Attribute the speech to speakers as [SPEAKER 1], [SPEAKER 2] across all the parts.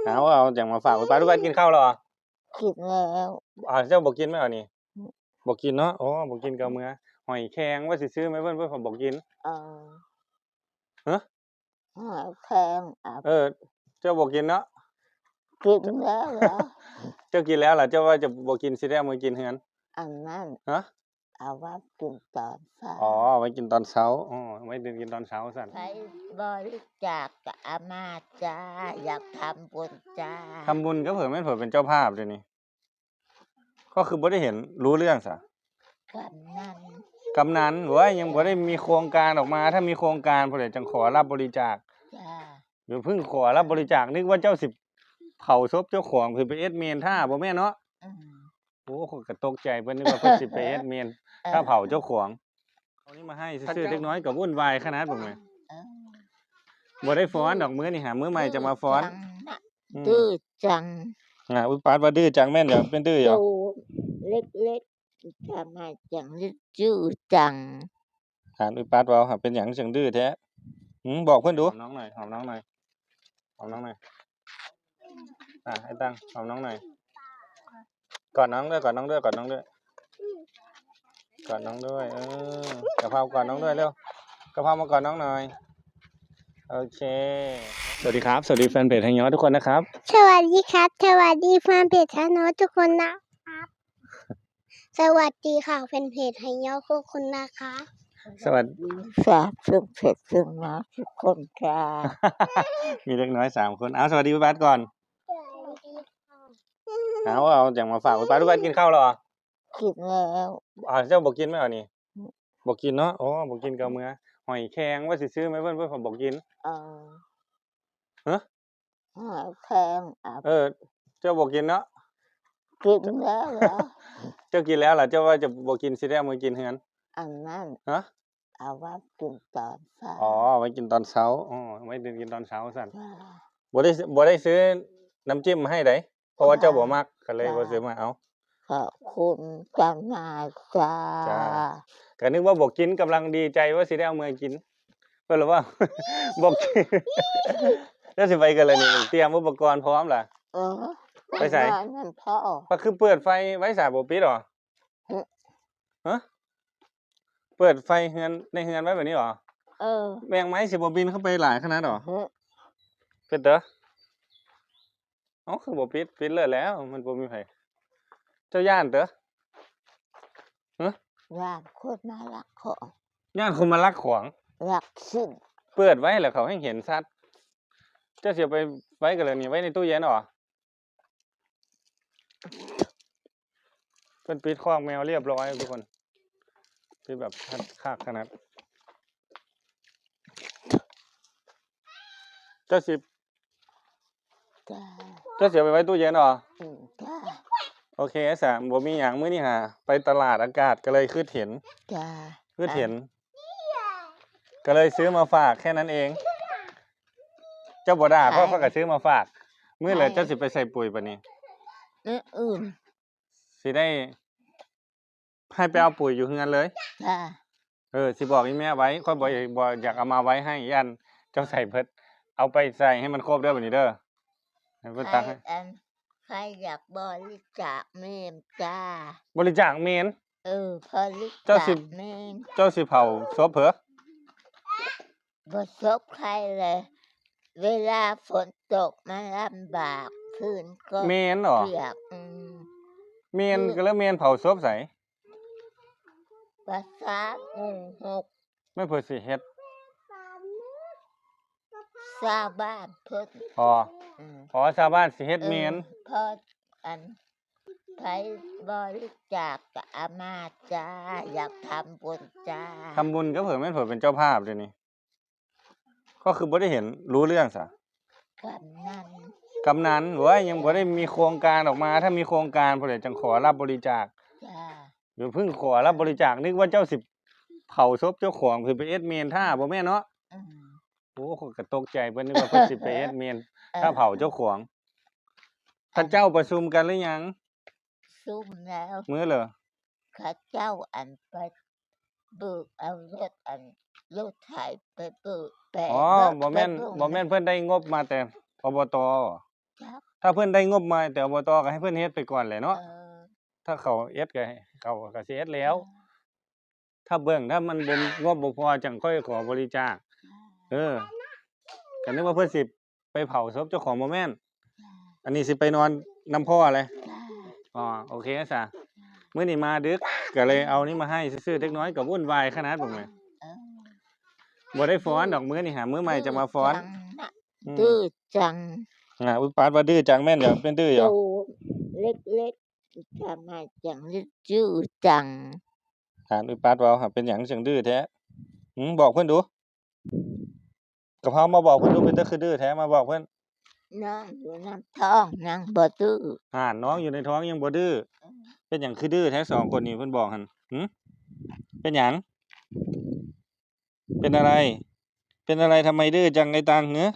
[SPEAKER 1] เอาอย่างมาฝากป้าทุกบ้านกินข้าวหรอ
[SPEAKER 2] กินแล้ว
[SPEAKER 1] เจ้าบอกกินไหมอ่ะนี่บอกกินเนาะอ๋อบอกกินกับเมื่อหอยแครงว่าสิซื้อไหมเพื่อนผมบอกกินฮะ
[SPEAKER 2] หอยแครง
[SPEAKER 1] เจ้าบอกกินเนาะ
[SPEAKER 2] กินแล้วเหรอ
[SPEAKER 1] เจ้ากินแล้วเหรอเจ้าว่าจะบอกกินสิได้เอามือกินเฮือน
[SPEAKER 2] อันนั้น
[SPEAKER 1] ฮะ
[SPEAKER 2] เอาไว้กินตอนเช้า
[SPEAKER 1] ไว้กินตอนเช้าไว้กินตอนเช้าสั่น
[SPEAKER 2] ใช้บริจาคกับอาม่าจ้าอยากทำบุญจ้า
[SPEAKER 1] ทำบุญก็เผื่อไม่เผื่อเป็นเจ้าภาพเลยวนี้ก็คือบ่ได้เห็นรู้เรื่องซะกำนันหรือว่ายังบ่ได้มีโครงการออกมาถ้ามีโครงการผู้ใดจังขอรับบริจาค
[SPEAKER 2] จ้า
[SPEAKER 1] เดี๋ยวเพิ่งขอรับบริจาคนึกว่าเจ้าสิเผาศพเจ้าของคือไปเอสเมนท่าบ่แม่นเนาะโอ้ก็ตกใจเพิ่นนึกว่าเพิ่นสิไปเอสเมนถ้าเผาเจ้าของเอานี้มาให้ซื่อๆเล็กน้อยก็วุ่นวายขนาดบ่แม่บ่ได้ฟ้อนดอกมื้อนี่หามื้อใหม่จะมาฟ้อน
[SPEAKER 2] ดื้อจัง
[SPEAKER 1] อุปาทว่าดื้อจังแม่นเหรอเป็นดื้อเหรอ
[SPEAKER 2] เล็กๆทำไมจังดื้อจัง
[SPEAKER 1] อุปาทว่าเป็นหยังจังดื้อแท้บอกเพิ่นดูหอมน้องหน่อยหอมน้องหน่อยไอ้ตั้งหอมน้องหน่อยกอดน้องด้วยกอดน้องด้วยกอดน้องด้วยกอดน้องด้วยกะเพรากอดน้องด้วยเร็วกะเพรามากอดน้องหน่อยโอเคสวัสดีครับสวัสดีแฟนเพจฮังยอทุกคนนะครับ
[SPEAKER 2] สวัสดีครับสวัสดีแฟนเพจฮังยอทุกคนนะครับสวัสดีค่ะแฟนเพจฮังยอทุกคนนะคะ
[SPEAKER 1] สวัสดี
[SPEAKER 2] ครับแฟนเพจฮังยอทุกคนค่ะ
[SPEAKER 1] มีเล็กน้อย3คนสวัสดีพี่บัสก่อนเอาอย่างมาฝากป้าทุกบ้านกินข้าวหรอ
[SPEAKER 2] กินแล้ว
[SPEAKER 1] เจ้าบอกกินไหมอ่ะนี่บอกกินเนาะบอกกินกับเมื่อหอยแครงว่าสิซื้อไหมเพื่อนผมบอกกิน
[SPEAKER 2] ฮะหอยแครง
[SPEAKER 1] เจ้าบอกกินเนาะ
[SPEAKER 2] กินแล้วเหรอ
[SPEAKER 1] เจ้ากินแล้วเหรอเจ้าว่าจะบอกกินสิได้เอามือกินเฮือน
[SPEAKER 2] อันนั้นเอาไว้กินตอนเช้า
[SPEAKER 1] ไว้กินตอนเช้าไว้กินตอนเช้าสั่นบ่ได้ซื้อน้ำจิ้มให้ไดเพราะว่าเจ้าบ่มักก็เลยบ่ซื้อมาเอา
[SPEAKER 2] ขอบคุณจังนาจ้า
[SPEAKER 1] ก็นึกว่าบอกกินกำลังดีใจว่าสิได้เอามือกินเพิ่นว่าบอกกินแล้วสิไปกันเลยนี่เตรียมอุปกรณ์พร้อมล่ะไปใส่ก็คือเปิดไฟไว้สาบ่ปิดหรอฮะเปิดไฟเฮือนในเฮือนไว้แบบนี้หรอแมงไม้สิบ่บินเข้าไปหลายขนาดหรอปิดเด้อคือบ่ปิดเลยแล้วมันบ่มีไผเจ้าย่านเด้
[SPEAKER 2] ย่านคนมาลักของ
[SPEAKER 1] ย่านคนมาลักของ
[SPEAKER 2] ลักสิ่ง
[SPEAKER 1] เปิดไว้แล้วเขาให้เห็นชัดเจ้าเสียไปไว้กันเลยนี่ไว้ในตู้เย็นหรอเป็นปิดคอกแมวเรียบร้อยทุกคนปิดแบบคักขนาดเจ้าเสียไปไว้ตู้เย็นหรอโอเคบ่มีหยังมื้อนี้ไปตลาดอากาศก็เลยเห็นก็เลยซื้อมาฝากแค่นั้นเองเจ้าบ่ด่าเพราะเขาก็ซื้อมาฝากมื้อเลยเจ้าสิไปใส่ปุ๋ยปะนี่
[SPEAKER 2] อื่น
[SPEAKER 1] สิได้ให้ไปเอาปุ๋ยอยู่เฮือนเลยสิบอกอีแม่ไว้ค่อยบ่อยากเอามาไว้ให้ยันเจ้าใส่เพิ่นเอาไปใส่ให้มันครบเด้อบัดนี้เด้อให้เพิ่นตักให้
[SPEAKER 2] ใครอยากบริจาคเมนจ้า
[SPEAKER 1] บริจาคเมน
[SPEAKER 2] บริจาคเมน
[SPEAKER 1] เจ้าสิเผาศพเหรอ
[SPEAKER 2] บ่ศพใครเลยเวลาฝนตกมันลำบากพื้นก็
[SPEAKER 1] เมนเหรอ
[SPEAKER 2] เปียก
[SPEAKER 1] เมนก็แล้วเมนเผาศพใส่
[SPEAKER 2] ภาษา6
[SPEAKER 1] ไม่เพิ่นสิเฮ็ด
[SPEAKER 2] ชาวบ้านเพิ่น
[SPEAKER 1] ชาวบ้านสิเฮ็ดเมน
[SPEAKER 2] พอไปบริจาคกับอาม่าจ้าอยากทำบุญจ้า
[SPEAKER 1] ทำบุญก็เผื่อไม่เผื่อเป็นเจ้าภาพเลยวนี้ก็คือบ่ได้เห็นรู้เรื่องซะกำนันหรือว่ายังบ่ได้มีโครงการออกมาถ้ามีโครงการผู้ใดจังขอรับบริจาคเดี๋ยวเพิ่งขอรับบริจาคนึกว่าเจ้าสิเผาศพเจ้าของคือไปเอสเมนท่าบ่แม่นเนาะโอ้ก็ตกใจเพิ่นนึกว่าเพิ่นสิไปเอสเมนถ้าเผาเจ้าของท่านเจ้าประชุมกันหรือยัง
[SPEAKER 2] ซุ่มแล้ว
[SPEAKER 1] มื้อเหรอ
[SPEAKER 2] ข้าเจ้าไปเบิกเอารถไถไปเบิก
[SPEAKER 1] บ่แม่นเพิ่นได้งบมาแต่อบต ถ้าเพิ่นได้งบมาแต่อบตก็ให้เพิ่นเฮ็ดไปก่อนแหละเนาะถ้าเขาเฮ็ดก็ให้เขาก็สิเฮ็ดแล้ว ถ้ามันบ่งบบ่พอจังค่อยขอบริจาคก็นึกว่าเพิ่นสิไปเผาศพเจ้าของบ่แม่นอันนี้สิไปนอนนำพ่อเลยอ๋อโอเคซะมื้อนี้มาดึกก็เลยเอานี่มาให้ซื่อๆเด็กน้อยก็วุ่นวายขนาดบ่แม่บ่ได้ฟ้อนดอกมื้อนี้หามื้อใหม่จะมาฟ้อน
[SPEAKER 3] ดื้อจัง
[SPEAKER 1] อุยปาดว่าดื้อจังแม่นเหรอเป็นดื้อเหรอ
[SPEAKER 3] เล็กๆทำไมจังดื้อจัง
[SPEAKER 1] อุยปาดเว้าเป็นหยังจังดื้อแท้บอกเพิ่นดูกะเพรามาบอกเพิ่นดูเป็นตาคือดื้อแท้มาบอกเพิ่น
[SPEAKER 3] น้องอยู่ในท้องนางบ่ดื้อ
[SPEAKER 1] น้องอยู่ในท้องยังบ่ดื้อเป็นหยังคือดื้อแท้2คนนี้เพิ่นบอกหั่นเป็นหยังเป็นอะไรทำไมดื้อจังไอ้ตังเหรอ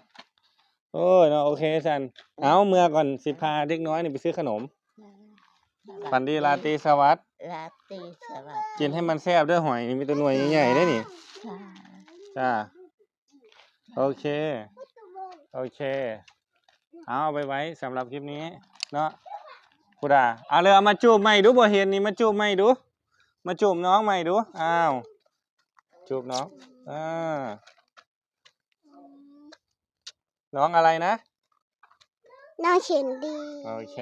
[SPEAKER 1] โอ้ยเนาะโอเคซั่นเอาเมื่อก่อนสิพาเด็กน้อยนี่ไปซื้อขนมฝันดีราตรีสวัสดิ์
[SPEAKER 3] ราตรีสวัสดิ์
[SPEAKER 1] กินให้มันแซ่บเด้อหอยนี่มีแต่หน่วยใหญ่ๆเด้อนี่จ้าโอเคเอาไปไว้สำหรับคลิปนี้เนาะพุดาเอาเลยเอามาจูบใหม่ดูบ่เห็นนี่มาจูบใหม่ดูมาจูบน้องใหม่ดูอ้าวจูบน้องน้องอะไรนะ
[SPEAKER 2] น้องแสนดี
[SPEAKER 1] โอเค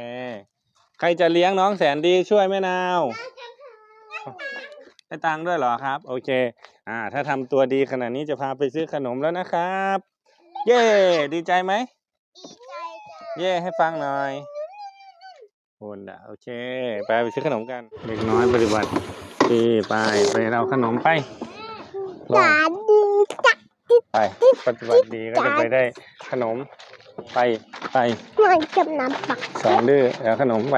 [SPEAKER 1] ใครจะเลี้ยงน้องแสนดีช่วยแม่นาวได้ตังค์ด้วยเหรอครับโอเคถ้าทำตัวดีขนาดนี้จะพาไปซื้อขนมแล้วนะครับเย้ดีใจไหม
[SPEAKER 2] ดีใจจ้ะ
[SPEAKER 1] เย้ให้ฟังหน่อยโอเคไปซื้อขนมกันเด็กน้อยปฏิบัติดีไปเอาขนมไป
[SPEAKER 2] สาดีจ้ะ
[SPEAKER 1] ไปปฏิบัติดีก็จะไปได้ขนมไป
[SPEAKER 2] มันกับน้ำปัก
[SPEAKER 1] 2ดื้อเอาขนมไป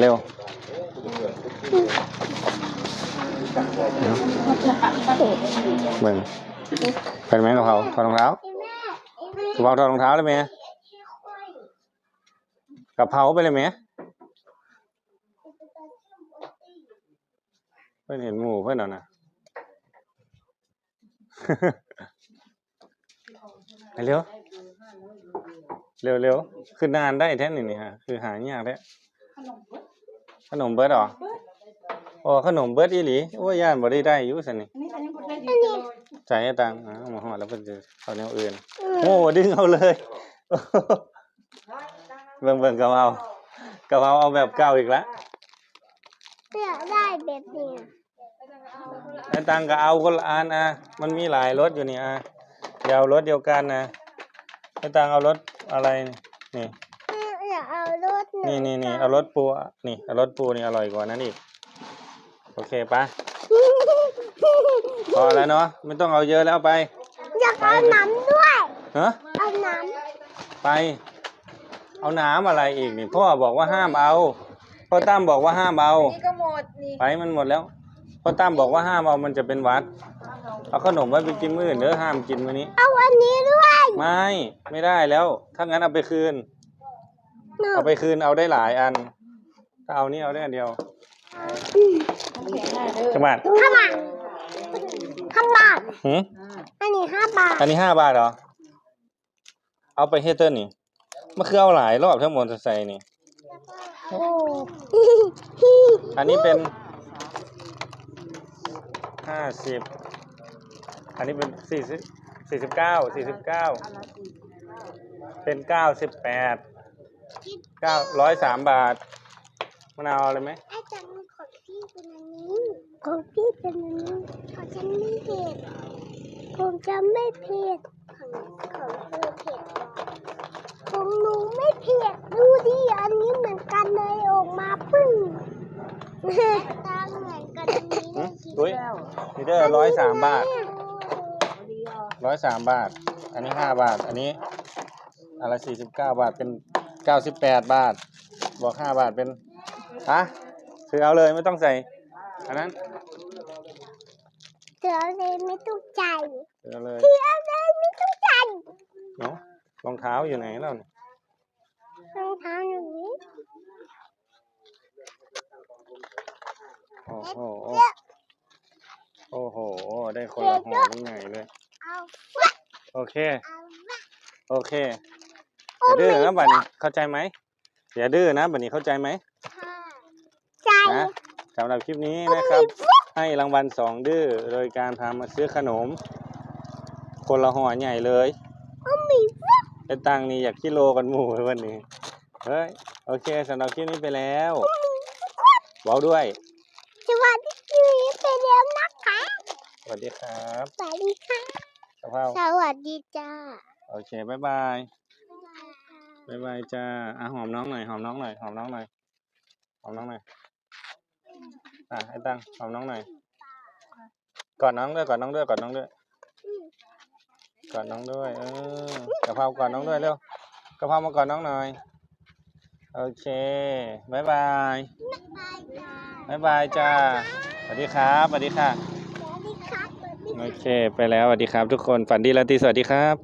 [SPEAKER 1] เร็วมึงเป็นไหมกะเพราถอดรองเท้ากะเพราถอดรองเท้าเลยไหมกะเพราไปเลยไหมเพื่อนเห็นหมูเพื่อนเอานะเร็วคือนานได้แท้นี่ฮะคือหายากแท้ขนมเบิร์ดหรอขนมเบิร์ดอีหลีโอ้ยย่านบ่ได้อยู่ซั่นนี่ใส่ตังค์มาฮอดแล้วเพิ่นสิเอาแนวอื่นโอ้ดึงเอาเลยเบิ่งกะเพราเอาแบบเก่าอีกแล้ว
[SPEAKER 2] อยากได้แบบนี้
[SPEAKER 1] ไอ้ตังค์ก็เอาคนละอันมันมีหลายรถอยู่นี่เดี๋ยวรถเดียวกันนะไอ้ตังค์เอารถอะไรนี่
[SPEAKER 2] อยากเอารถ
[SPEAKER 1] นี่เอารถปูนี่เอารถปูนี่อร่อยกว่านั้นอีกโอเคปะพอแล้วเนาะไม่ต้องเอาเยอะแล้วไป
[SPEAKER 2] อยากเอาน้ำด้วยเอาน้
[SPEAKER 1] ำไปเอาน้ำอะไรอีกนี่พ่อบอกว่าห้ามเอาพ่อตั้มบอกว่าห้ามเอา
[SPEAKER 3] นี่ก็หมดนี่
[SPEAKER 1] ไปมันหมดแล้วพ่อตั้มบอกว่าห้ามเอามันจะเป็นหวัดเอาขนมไว้ไปกินมื้ออื่นเด้อห้ามกินมื้อนี้
[SPEAKER 2] เอาอันนี้ด้วย
[SPEAKER 1] ไม่ได้แล้วถ้างั้นเอาไปคืนเอาได้หลายอันถ้าเอานี่เอาได้อันเดียวจังหวัด
[SPEAKER 2] 5 บาทอันนี้5 บาท
[SPEAKER 1] อันนี้5 บาทเหรอเอาไปเฮเตอร์นี่มันคือเอาหลายรอบทั้งหมดใส่นี่อันนี้เป็น50อันนี้เป็น49เป็น98 103 บาทมะนาวอะไรไหม
[SPEAKER 2] อาจารย์ของพี่เป็นอันนี้ของพี่เป็นอันนี้ของฉันไม่เผ็ดผมจะไม่เผ็ดของเธอเผ็ดของหนูไม่เผ็ดดูดิอันนี้เหมือนกันเลยออกมาปึ้งตาเหมือนกัน
[SPEAKER 1] นี่นี่เด้อ103 บาท103 บาทอันนี้5 บาทอันนี้อะไร49 บาทเป็น98 บาทบวก5 บาทเป็นถือเอาเลยไม่ต้องใส่อันนั้น
[SPEAKER 2] ถือเอาเลยไม่ต้องใจ
[SPEAKER 1] ถือเอาเลย
[SPEAKER 2] ไม่ต้องใจ
[SPEAKER 1] เนาะรองเท้าอยู่ไหนแล้ว
[SPEAKER 2] รองเท้าอยู่นี้
[SPEAKER 1] โอ้โหได้คนละห่อนี่ไงเลยโอเค อย่าดื้อนะบัดนี้เข้าใจไหมอย่าดื้อนะบัดนี้เข้าใจไหม
[SPEAKER 2] ใจ
[SPEAKER 1] นะสำหรับคลิปนี้นะครับ ให้รางวัล2ดื้อโดยการพามาซื้อขนม คนละห่อใหญ่เลยไอ้ตังนี่อยากกิโลกันหมู่เลยวันนี้เฮ้ยโอเคสำหรับคลิปนี้ไปแล้วเว้าด้วย
[SPEAKER 2] สวัสดีไปแล้วนะคะ
[SPEAKER 1] สวัสดีครับ
[SPEAKER 2] สวัสดีค่ะ
[SPEAKER 1] กะเพรา
[SPEAKER 2] สวัสดีจ้า
[SPEAKER 1] โอเคบ๊ายบายบ๊ายบายจ้าหอมน้องหน่อยหอมน้องหน่อยหอมน้องหน่อยหอมน้องหน่อยไอ้ตังหอมน้องหน่อยกอดน้องด้วยกอดน้องด้วยกอดน้องด้วยกอดน้องด้วยกะเพรากอดน้องด้วยเร็วกะเพรามากอดน้องหน่อยโอเคบ๊ายบายบ๊ายบายจ้าสวัสดีครับสวัสดีค่ะ
[SPEAKER 2] สวัสดีครับ
[SPEAKER 1] โอเคไปแล้วสวัสดีครับทุกคนฝันดีราตรีสวัสดีครับ